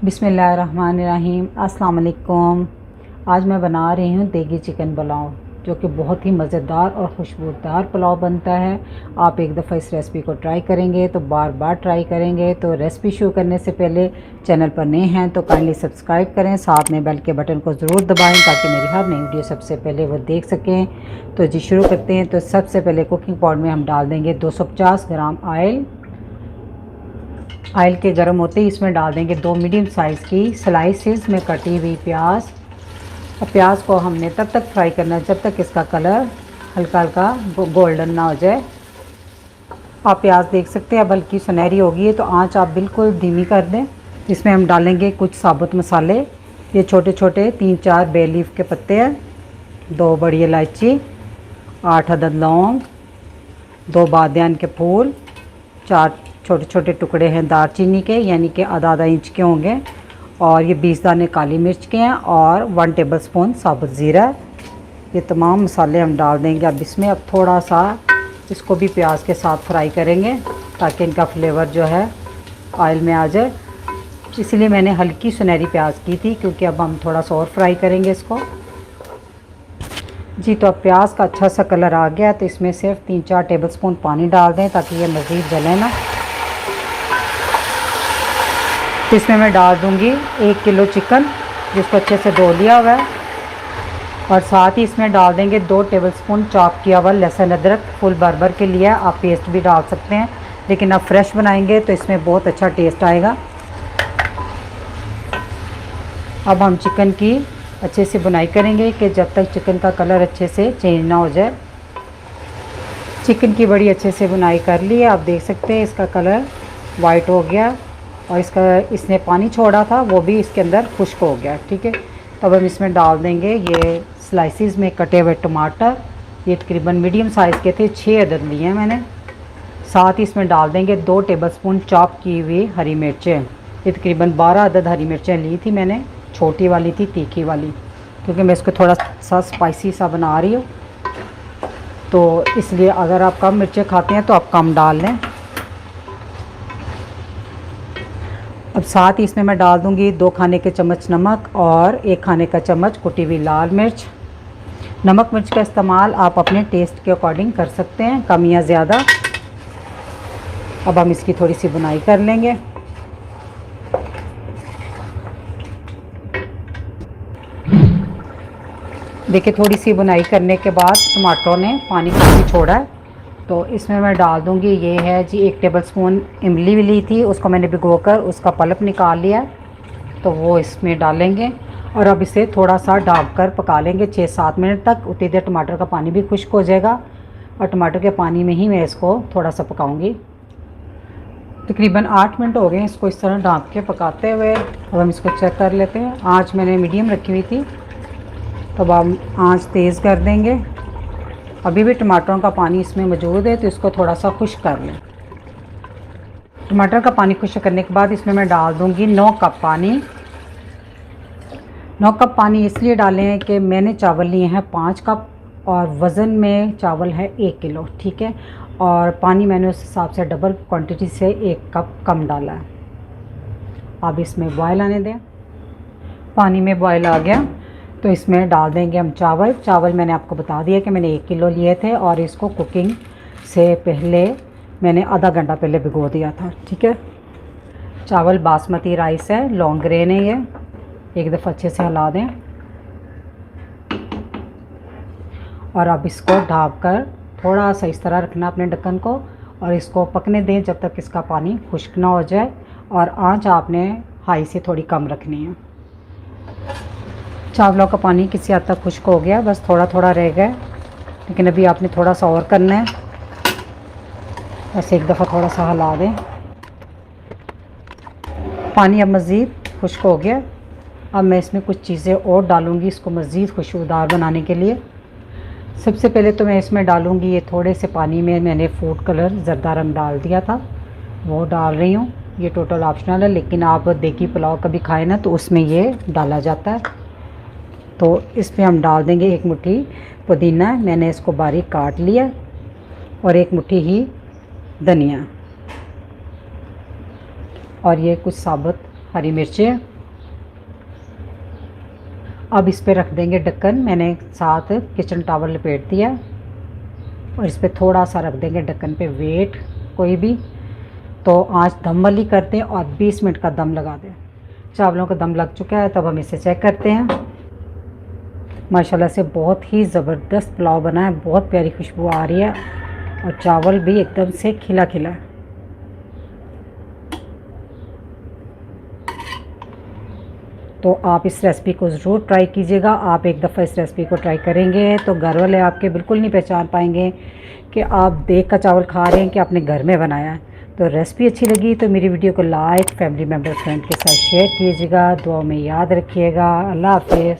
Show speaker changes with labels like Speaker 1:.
Speaker 1: बिस्मिल्लाहिर्रहमानिर्रहीम। अस्सलाम वालेकुम। आज मैं बना रही हूँ देगी चिकन पुलाव, जो कि बहुत ही मज़ेदार और खुशबूदार पुलाव बनता है। आप एक दफ़ा इस रेसिपी को ट्राई करेंगे तो बार बार ट्राई करेंगे। तो रेसिपी शुरू करने से पहले चैनल पर नए हैं तो काइंडली सब्सक्राइब करें, साथ में बेल के बटन को ज़रूर दबाएं ताकि मेरी हर नई वीडियो सबसे पहले वो देख सकें। तो जी शुरू करते हैं। तो सबसे पहले कुकिंग पॉट में हम डाल देंगे 250 ग्राम ऑयल। ऑयल के गर्म होते ही इसमें डाल देंगे 2 मीडियम साइज़ की स्लाइसेस में कटी हुई प्याज। और प्याज को हमने तब तक फ्राई करना है जब तक इसका कलर हल्का हल्का गोल्डन ना हो जाए। आप प्याज देख सकते हैं अब हल्की सुनहरी होगी है, तो आंच आप बिल्कुल धीमी कर दें। इसमें हम डालेंगे कुछ साबुत मसाले। ये छोटे छोटे 3-4 बे लीफ के पत्ते हैं, 2 बड़ी इलायची, 8 अदद लौंग, 2 बादियान के फूल, 4 छोटे छोटे टुकड़े हैं दालचीनी के, यानी कि आधा इंच के होंगे, और ये 20 दाने काली मिर्च के हैं, और 1 टेबलस्पून साबुत ज़ीरा। ये तमाम मसाले हम डाल देंगे अब इसमें। अब थोड़ा सा इसको भी प्याज के साथ फ्राई करेंगे ताकि इनका फ्लेवर जो है ऑयल में आ जाए। इसलिए मैंने हल्की सुनहरी प्याज की थी, क्योंकि अब हम थोड़ा सा और फ्राई करेंगे इसको। जी तो अब प्याज का अच्छा सा कलर आ गया, तो इसमें सिर्फ 3-4 टेबलस्पून पानी डाल दें ताकि ये मज़ीद जले ना। तो इसमें मैं डाल दूंगी 1 किलो चिकन, जिसको अच्छे से धो लिया हुआ है, और साथ ही इसमें डाल देंगे 2 टेबलस्पून चॉप किया हुआ लहसुन अदरक। फुल बर्बर के लिए आप पेस्ट भी डाल सकते हैं, लेकिन आप फ्रेश बनाएंगे तो इसमें बहुत अच्छा टेस्ट आएगा। अब हम चिकन की अच्छे से बुनाई करेंगे कि जब तक चिकन का कलर अच्छे से चेंज ना हो जाए। चिकन की बड़ी अच्छे से बुनाई कर ली है, आप देख सकते हैं इसका कलर वाइट हो गया, और इसने पानी छोड़ा था वो भी इसके अंदर खुश्क हो गया। ठीक है, तो अब हम इसमें डाल देंगे ये स्लाइसिस में कटे हुए टमाटर। ये तकरीबन मीडियम साइज़ के थे, 6 अदद लिए हैं मैंने। साथ ही इसमें डाल देंगे 2 टेबलस्पून चॉप की हुई हरी मिर्चें। ये तकरीबन 12 अदद हरी मिर्चें ली थी मैंने, छोटी वाली थी, तीखी वाली, क्योंकि मैं इसको थोड़ा सा स्पाइसी सा बना रही हूँ, तो इसलिए अगर आप कम मिर्चें खाते हैं तो आप कम डाल लें। अब साथ ही इसमें मैं डाल दूंगी 2 खाने के चम्मच नमक और 1 खाने का चम्मच कुटी हुई लाल मिर्च। नमक मिर्च का इस्तेमाल आप अपने टेस्ट के अकॉर्डिंग कर सकते हैं, कम या ज़्यादा। अब हम इसकी थोड़ी सी बुनाई कर लेंगे। देखिए थोड़ी सी बुनाई करने के बाद टमाटरों ने पानी काफ़ी छोड़ा है, तो इसमें मैं डाल दूंगी, ये है जी 1 टेबलस्पून इमली भी ली थी, उसको मैंने भिगोकर उसका पल्प निकाल लिया है, तो वो इसमें डालेंगे। और अब इसे थोड़ा सा ढक कर पका लेंगे 6-7 मिनट तक। उतनी देर टमाटर का पानी भी खुश्क हो जाएगा, और टमाटर के पानी में ही मैं इसको थोड़ा सा पकाऊंगी। तकरीबन 8 मिनट हो गए इसको इस तरह ढक के पकाते हुए। अब हम इसको चेक कर लेते हैं। आँच मैंने मीडियम रखी हुई थी, तो अब हम आँच तेज़ कर देंगे। अभी भी टमाटरों का पानी इसमें मौजूद है, तो इसको थोड़ा सा खुश्क कर लें। टमाटर का पानी खुश्क करने के बाद इसमें मैं डाल दूंगी 9 कप पानी। 9 कप पानी इसलिए डालें हैं कि मैंने चावल लिए हैं 5 कप, और वज़न में चावल है 1 किलो। ठीक है, और पानी मैंने उस हिसाब से डबल क्वांटिटी से 1 कप कम डाला है। अब इसमें बॉयल आने दें। पानी में बॉयल आ गया तो इसमें डाल देंगे हम चावल मैंने आपको बता दिया कि मैंने 1 किलो लिए थे, और इसको कुकिंग से पहले मैंने आधा घंटा पहले भिगो दिया था। ठीक है, चावल बासमती राइस है, लॉन्ग ग्रेन है ये। एक दफ़ा अच्छे से हिला दें, और अब इसको ढक कर थोड़ा सा इस तरह रखना अपने ढक्कन को, और इसको पकने दें जब तक इसका पानी खुश्क ना हो जाए, और आँच आपने हाई से थोड़ी कम रखनी है। चावलों का पानी किसी हद तक खुश्क हो गया, बस थोड़ा थोड़ा रह गया, लेकिन अभी आपने थोड़ा सा और करना है। बस एक दफ़ा थोड़ा सा हिला दें। पानी अब मज़ीद खुश्क हो गया। अब मैं इसमें कुछ चीज़ें और डालूँगी इसको मज़ीद खुशबूदार बनाने के लिए। सबसे पहले तो मैं इसमें डालूँगी, ये थोड़े से पानी में मैंने फूड कलर ज़र्दा रंग डाल दिया था, वो डाल रही हूँ। ये टोटल ऑप्शनल है, लेकिन आप देगी पुलाव कभी खाएँ ना तो उसमें ये डाला जाता है। तो इसमें हम डाल देंगे 1 मुट्ठी पुदीना, मैंने इसको बारीक काट लिया, और 1 मुट्ठी ही धनिया, और ये कुछ साबुत हरी मिर्चें अब इस पे रख देंगे ढक्कन। मैंने साथ किचन टॉवल लपेट दिया और इस पे थोड़ा सा रख देंगे ढक्कन पे वेट कोई भी। तो आँच दम वाली करते हैं और 20 मिनट का दम लगा दें। चावलों का दम लग चुका है, तब हम इसे चेक करते हैं। माशाल्लाह से बहुत ही ज़बरदस्त पुलाव बना है, बहुत प्यारी खुशबू आ रही है और चावल भी एकदम से खिला खिला है। तो आप इस रेसिपी को ज़रूर ट्राई कीजिएगा। आप एक दफ़ा इस रेसिपी को ट्राई करेंगे तो घर वाले आपके बिल्कुल नहीं पहचान पाएंगे कि आप देख का चावल खा रहे हैं कि आपने घर में बनाया है। तो रेसिपी अच्छी लगी तो मेरी वीडियो को लाइक, फैमिली मेम्बर, फ्रेंड के साथ शेयर कीजिएगा। दुआ में याद रखिएगा। अल्लाह हाफ़िज़।